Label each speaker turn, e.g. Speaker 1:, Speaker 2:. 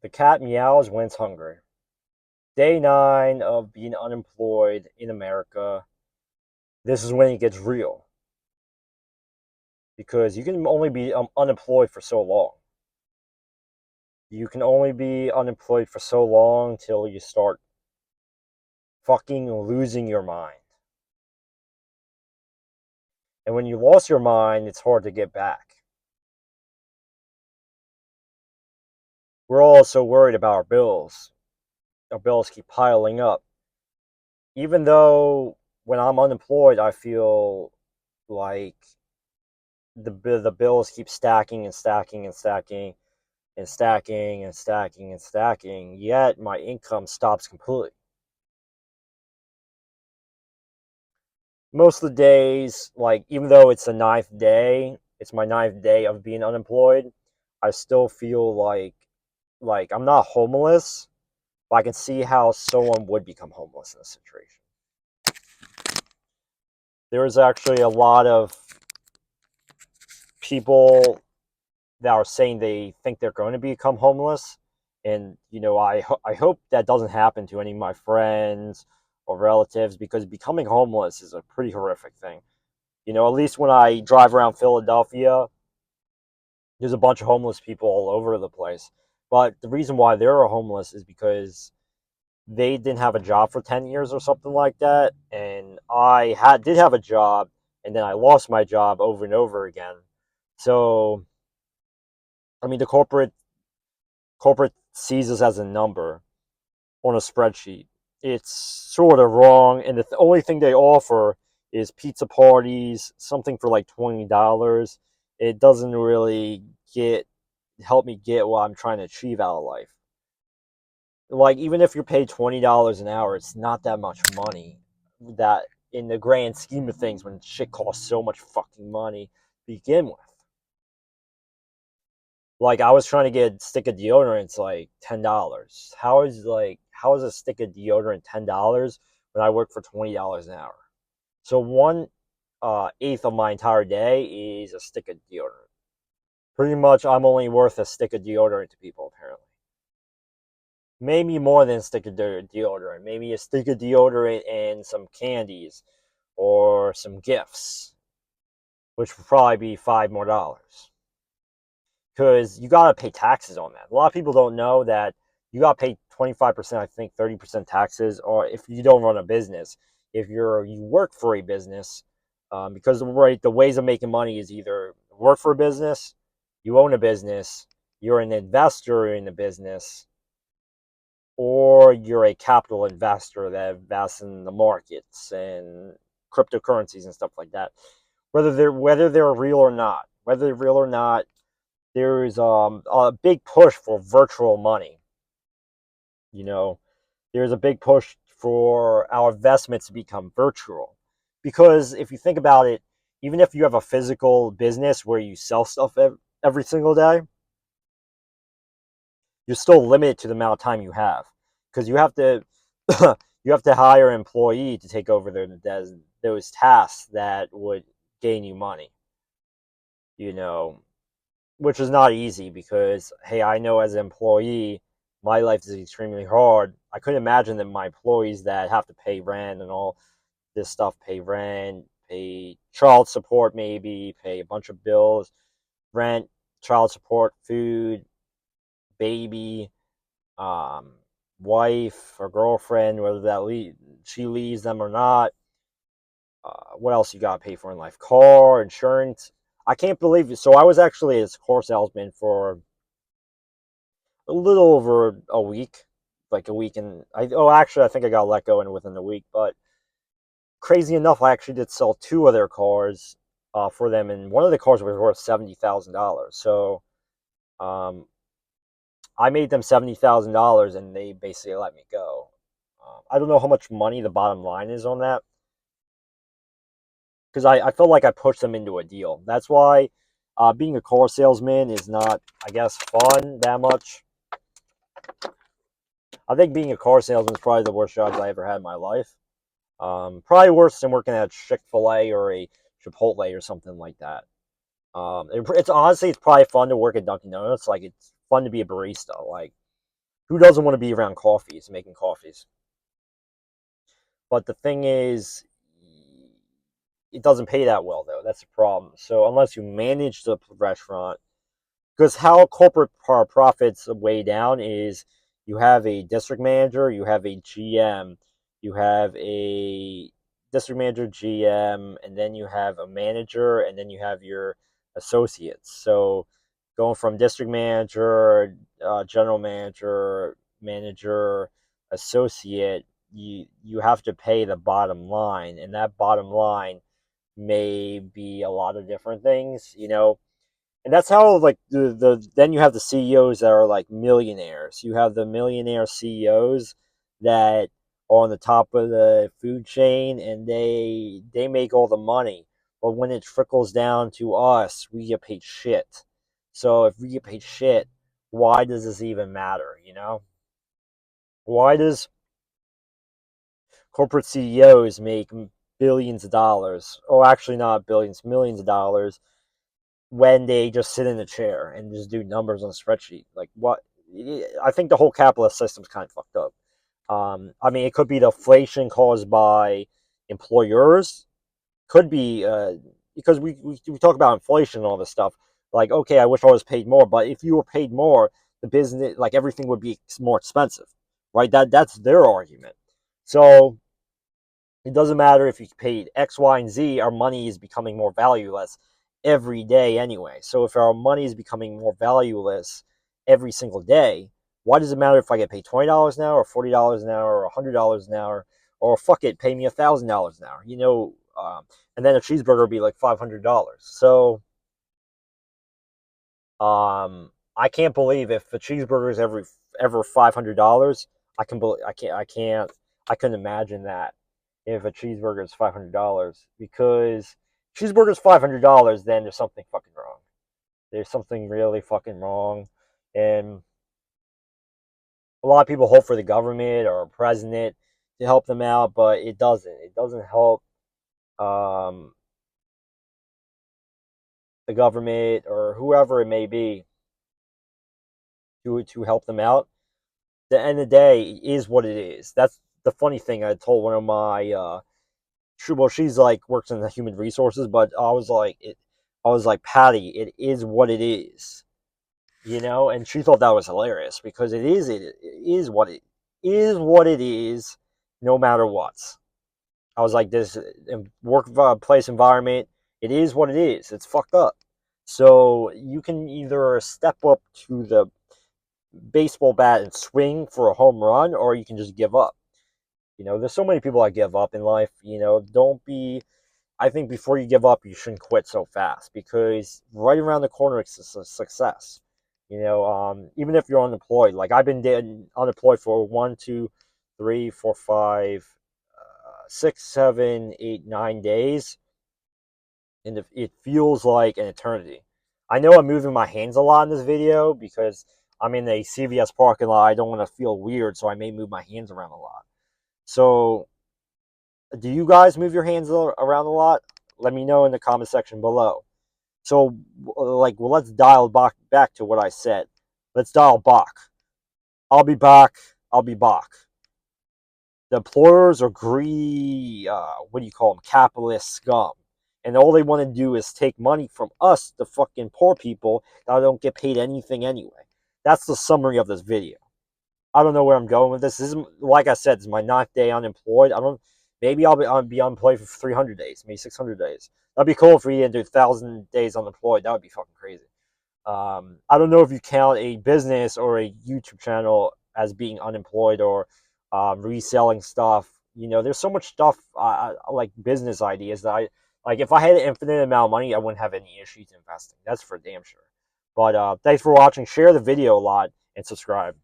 Speaker 1: The cat meows when it's hungry. Day 9 of being unemployed in America. This is when it gets real because you can only be unemployed for so long. You can only be unemployed for so long till you start fucking losing your mind. And when you lost your mind, it's hard to get back. We're all so worried about our bills. Our bills keep piling up. Even though when I'm unemployed, I feel like the bills keep stacking and stacking and stacking and stacking and stacking and stacking, yet my income stops completely. Most of the days, like even though it's the ninth day, it's my ninth day of being unemployed, I still feel like I'm not homeless, but I can see how someone would become homeless in this situation. There is actually a lot of people that are saying they think they're going to become homeless, and I hope that doesn't happen to any of my friends or relatives, because becoming homeless is a pretty horrific thing. At least when I drive around Philadelphia, there's a bunch of homeless people all over the place. But the reason why they're homeless is because they didn't have a job for 10 years or something like that, and did have a job, and then I lost my job over and over again. So I mean, the corporate sees us as a number on a spreadsheet. It's sort of wrong, and the only thing they offer is pizza parties, something for like $20. It doesn't really get help me get what I'm trying to achieve out of life. Like, even if you're paid $20 an hour, it's not that much money. That, in the grand scheme of things, when shit costs so much fucking money to begin with. Like, I was trying to get a stick of deodorant, it's like $10. How is a stick of deodorant $10 when I work for $20 an hour? So one eighth of my entire day is a stick of deodorant. Pretty much, I'm only worth a stick of deodorant to people, apparently. Maybe more than a stick of deodorant. Maybe a stick of deodorant and some candies or some gifts, which would probably be $5 more, because you gotta pay taxes on that. A lot of people don't know that you gotta pay 25%, I think 30% taxes, or if you don't run a business. If you work for a business, because the ways of making money is either work for a business, you own a business, you're an investor in a business, or you're a capital investor that invests in the markets and cryptocurrencies and stuff like that. Whether they're real or not, there is a big push for virtual money. You know, there's a big push for our investments to become virtual, because if you think about it, even if you have a physical business where you sell stuff every single day, you're still limited to the amount of time you have, because you have to you have to hire an employee to take over those tasks that would gain you money. You know, which is not easy, because hey, I know as an employee, my life is extremely hard. I couldn't imagine that my employees that have to pay rent and all this stuff, pay rent, pay child support, maybe pay a bunch of bills, rent, child support, food, baby, um, wife or girlfriend, whether she leaves them or not. What else you gotta pay for in life? Car, insurance. I can't believe it. So I was actually a car salesman for a little over a week, like a week, and actually I think I got let go in within a week. But crazy enough, I actually did sell two of their cars for them, and one of the cars was worth $70,000. So um, I made them $70,000, and they basically let me go. I don't know how much money the bottom line is on that, because I felt like I pushed them into a deal. That's why being a car salesman is not, I guess, fun that much. I think being a car salesman is probably the worst jobs I ever had in my life. Probably worse than working at Chick-fil-A or a Chipotle or something like that. It's honestly, it's probably fun to work at Dunkin' Donuts. Like, it's fun to be a barista. Like, Who doesn't want to be around coffees, making coffees? But the thing is, it doesn't pay that well, though. That's the problem. So unless you manage the restaurant, because how corporate profits way down is you have a district manager, you have a GM, you have a district manager, GM, and then you have a manager, and then you have your associates. So going from district manager, general manager, manager, associate, you have to pay the bottom line, and that bottom line may be a lot of different things, and that's how like the then you have the CEOs that are like millionaires. You have the millionaire CEOs that are on the top of the food chain, and they make all the money. But when it trickles down to us, we get paid shit. So if we get paid shit, why does this even matter? Why does corporate CEOs make billions of dollars? Oh, actually, not billions, millions of dollars when they just sit in a chair and just do numbers on a spreadsheet. Like what? I think the whole capitalist system's kind of fucked up. I mean, it could be the inflation caused by employers. Could be because we talk about inflation and all this stuff. Like, okay, I wish I was paid more, but if you were paid more, the business, like everything, would be more expensive, right? That's their argument. So it doesn't matter if you paid X, Y, and Z. Our money is becoming more valueless every day anyway. So if our money is becoming more valueless every single day, why does it matter if I get paid $20 an hour, or $40 an hour, or $100 an hour, or fuck it, pay me $1,000 an hour? And then a cheeseburger would be like $500. So I can't believe if a cheeseburger is ever $500. I couldn't imagine that if a cheeseburger is $500, because cheeseburger is $500, then there's something fucking wrong. There's something really fucking wrong, and a lot of people hope for the government or a president to help them out, but it doesn't. It doesn't help um, the government or whoever it may be to help them out. The end of the day is what it is. That's the funny thing. I told one of my well, she's like works in the human resources, but I was like, Patty, it is what it is. And she thought that was hilarious because it is what it is, no matter what. I was like, this workplace environment, it is what it is. It's fucked up. So you can either step up to the baseball bat and swing for a home run, or you can just give up. There's so many people that give up in life. Don't be. I think before you give up, you shouldn't quit so fast, because right around the corner is success. Even if you're unemployed, like I've been unemployed for 6, 7, 8, 9 days, and it feels like an eternity. I know I'm moving my hands a lot in this video because I'm in a CVS parking lot. I don't want to feel weird, so I may move my hands around a lot. So, do you guys move your hands around a lot? Let me know in the comment section below. So, well, let's dial back to what I said. Let's dial back. I'll be back. I'll be back. The employers are greedy, what do you call them, capitalist scum. And all they want to do is take money from us, the fucking poor people, that don't get paid anything anyway. That's the summary of this video. I don't know where I'm going with this. This is, like I said, this is my 9th day unemployed. Maybe I'll be unemployed for 300 days, maybe 600 days. That'd be cool if we did 1,000 days unemployed. That would be fucking crazy. I don't know if you count a business or a YouTube channel as being unemployed, or reselling stuff. There's so much stuff, like business ideas, that like if I had an infinite amount of money, I wouldn't have any issues investing. That's for damn sure. But thanks for watching. Share the video a lot and subscribe.